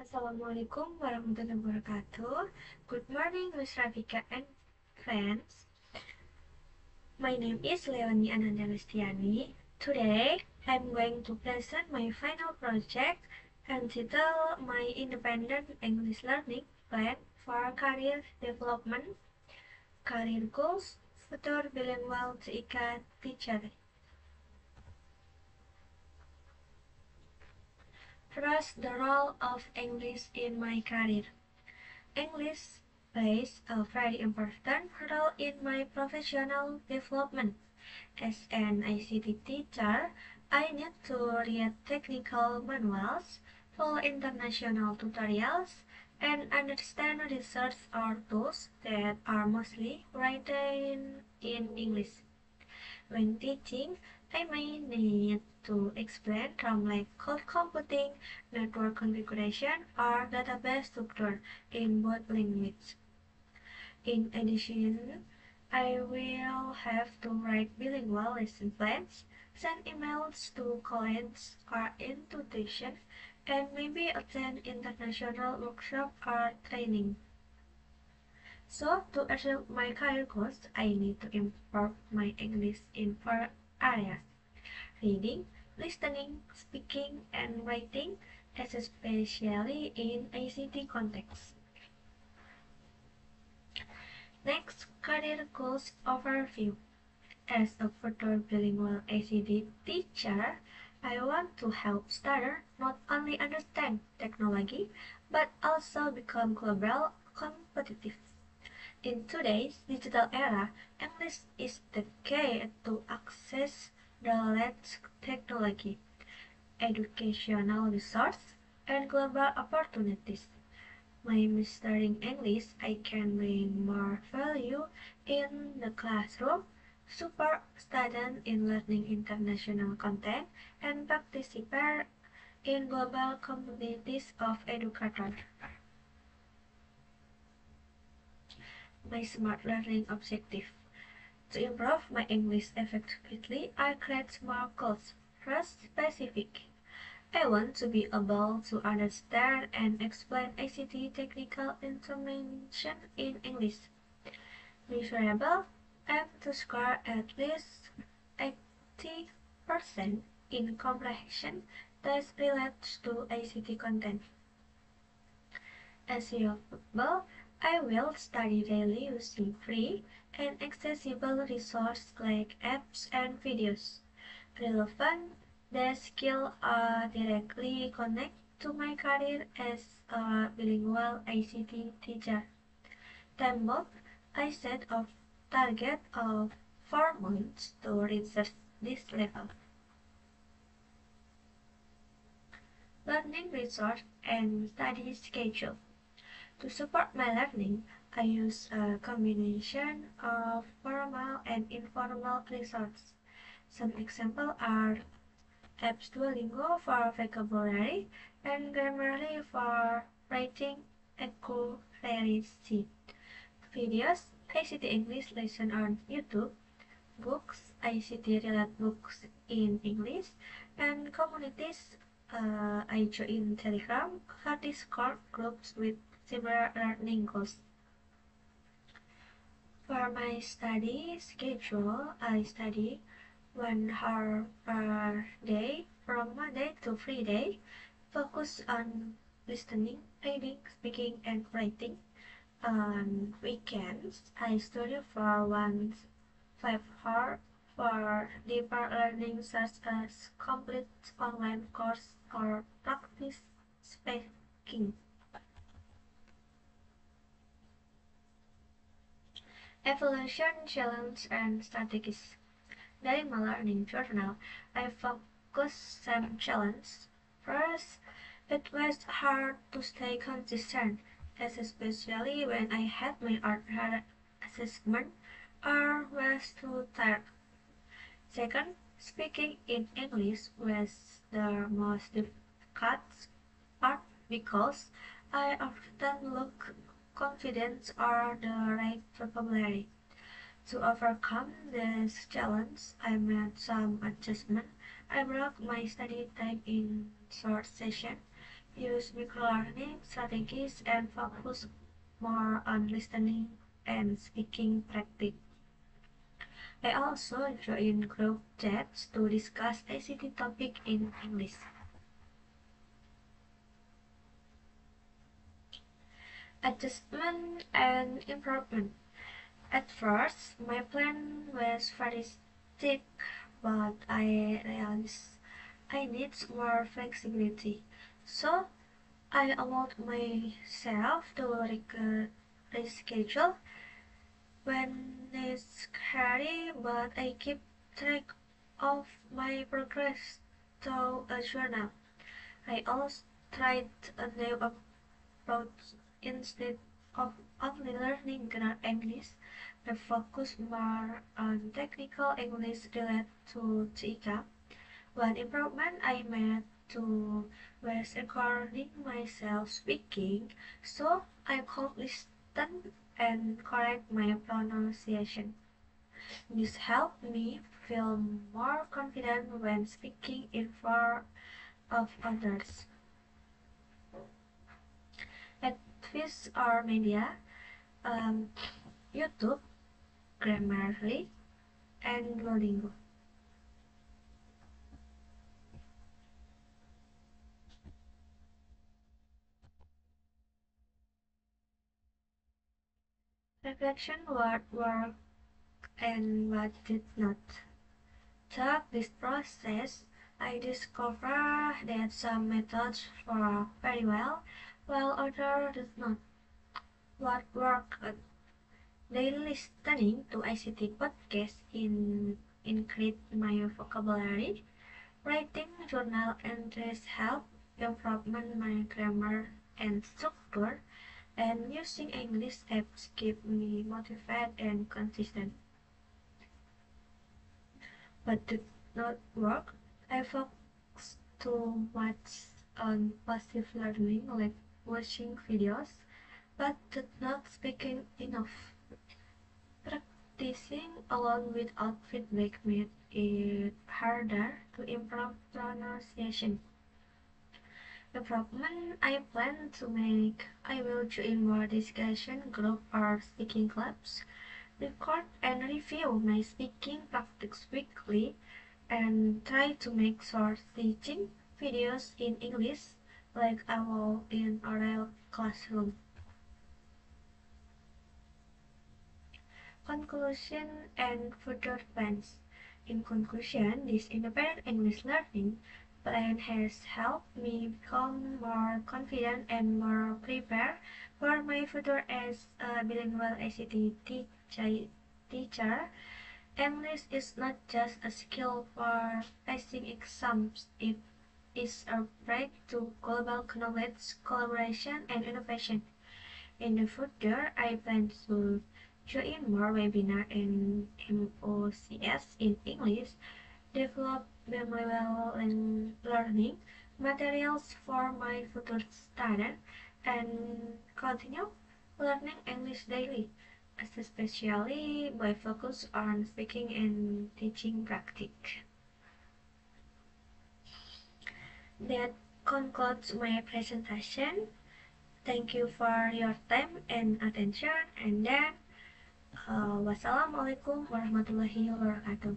Assalamualaikum warahmatullahi wabarakatuh. Good morning, Miss Rafika and friends. My name is Leonie Ananda Listiani. Today, I'm going to present my final project entitled My Independent English Learning Plan for Career Development, Career Goals, Future Bilingual TIK Teacher. First, the role of English in my career. English plays a very important role in my professional development. As an ICT teacher, I need to read technical manuals, follow international tutorials, and understand research or tools that are mostly written in English. When teaching, I may need to explain terms like cloud computing, network configuration, or database structure in both languages. In addition, I will have to write bilingual lesson plans, send emails to colleagues or institutions, and maybe attend international workshop or training. So, to achieve my career goals, I need to improve my English in four areas: reading, listening, speaking, and writing, especially in ICT context. Next, career goals overview. As a future bilingual ICT teacher, I want to help starters not only understand technology, but also become global competitive. In today's digital era, English is the key to access the latest technology, educational resources, and global opportunities. By mastering English, I can bring more value in the classroom, support students in learning international content, and participate in global communities of educators. My smart learning objective. To improve my English effectively, I create smart goals. First, specific. I want to be able to understand and explain ICT technical information in English. Measurable. Aim to score at least 80% in comprehension that relates to ICT content. Achievable. I will study daily using free and accessible resources like apps and videos. Relevant. The skill directly connect to my career as a bilingual ICT teacher. Time box. I set a target of 4 months to reach this level. Learning resource and study schedule. To support my learning, I use a combination of formal and informal resources. Some examples are apps Duolingo for vocabulary and Grammarly for writing accuracy. Videos, ICT English lesson on YouTube, books, ICT related books in English, and communities. I join Telegram or Discord groups with similar learning goals. For my study schedule, I study 1 hour per day from Monday to Friday, focus on listening, reading, speaking, and writing. On weekends, I study for 5 hours for deeper learning such as complete online course or practice speaking. Evaluation, challenge, and strategies. During my learning journal, I focused some challenges. First, it was hard to stay consistent, especially when I had my art assessment or was too tired. Second, speaking in English was the most difficult part because I often look confident or the right vocabulary. To overcome this challenge, I made some adjustments. I broke my study time in short sessions, use microlearning strategies, and focus more on listening and speaking practice. I also join group chats to discuss ICT topic in English. Adjustment and improvement. At first, my plan was very strict, but I realized I need more flexibility. So I allowed myself to reschedule when necessary, but I keep track of my progress through a journal. I also tried a new approach instead of only learning general English. I focus more on technical English related to TICA. One improvement I made to was recording myself speaking so I could listen and correct my pronunciation. This helped me feel more confident when speaking in front of others. At Fish or Media, um, YouTube, Grammarly, and Duolingo. Reflection what worked and what did not. Through this process, I discovered that some methods work very well, while others did not. What worked daily listening to ICT podcasts increased my vocabulary, writing journal entries help improve my grammar and structure, and using English apps keep me motivated and consistent. But did not work. I focused too much on passive learning, like watching videos, but did not speaking enough. Practicing alone without feedback made it harder to improve pronunciation. Improvement I plan to make. I will join more discussion group or speaking clubs, record and review my speaking practice weekly, and try to make short teaching videos in English like I will in a real classroom. Conclusion and further plans. In conclusion, this independent English learning plan has helped me become more confident and more prepared for my future as a bilingual ICT teacher. English is not just a skill for passing exams, it is a bridge to global knowledge, collaboration, and innovation. In the future, I plan to join more webinar and MOOCs in English, develop bilingual learning materials for my future students, and continue learning English daily, especially by focus on speaking and teaching practice. That concludes my presentation. Thank you for your time and attention. And then, wassalamualaikum warahmatullahi wabarakatuh.